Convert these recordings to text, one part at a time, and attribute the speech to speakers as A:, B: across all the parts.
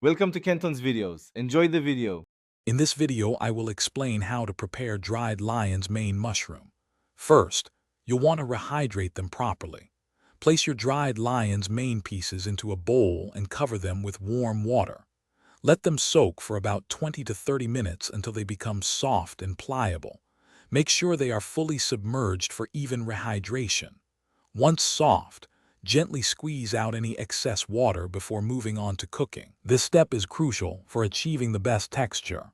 A: Welcome to Kenton's videos. Enjoy the video.
B: In this video, I will explain how to prepare dried lion's mane mushroom. First, you'll want to rehydrate them properly. Place your dried lion's mane pieces into a bowl and cover them with warm water. Let them soak for about 20 to 30 minutes until they become soft and pliable. Make sure they are fully submerged for even rehydration. Once soft, gently squeeze out any excess water before moving on to cooking. This step is crucial for achieving the best texture.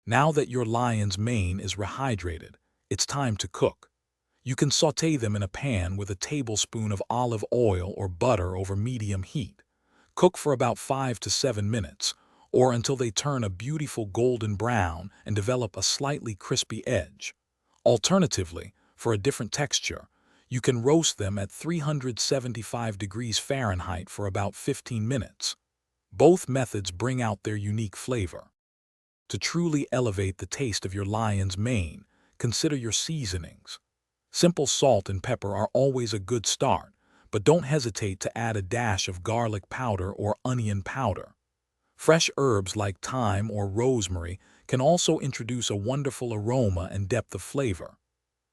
B: Now that your lion's mane is rehydrated, it's time to cook. You can sauté them in a pan with a tablespoon of olive oil or butter over medium heat. Cook for about 5 to 7 minutes, or until they turn a beautiful golden brown and develop a slightly crispy edge. Alternatively, for a different texture, you can roast them at 375 degrees Fahrenheit for about 15 minutes. Both methods bring out their unique flavor. To truly elevate the taste of your lion's mane, consider your seasonings. Simple salt and pepper are always a good start, but don't hesitate to add a dash of garlic powder or onion powder. Fresh herbs like thyme or rosemary can also introduce a wonderful aroma and depth of flavor.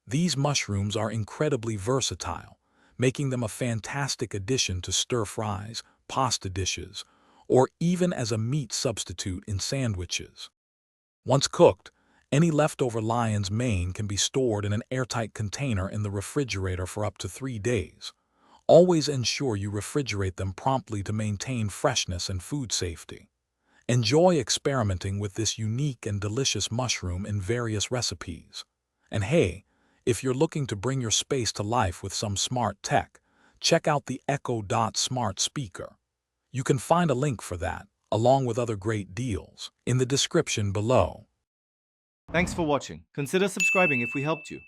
B: These mushrooms are incredibly versatile, making them a fantastic addition to stir-fries, pasta dishes, or even as a meat substitute in sandwiches. Once cooked, any leftover lion's mane can be stored in an airtight container in the refrigerator for up to 3 days. Always ensure you refrigerate them promptly to maintain freshness and food safety. Enjoy experimenting with this unique and delicious mushroom in various recipes. And hey, if you're looking to bring your space to life with some smart tech, check out the Echo Dot smart speaker. You can find a link for that, along with other great deals, in the description below.
A: Thanks for watching. Consider subscribing if we helped you.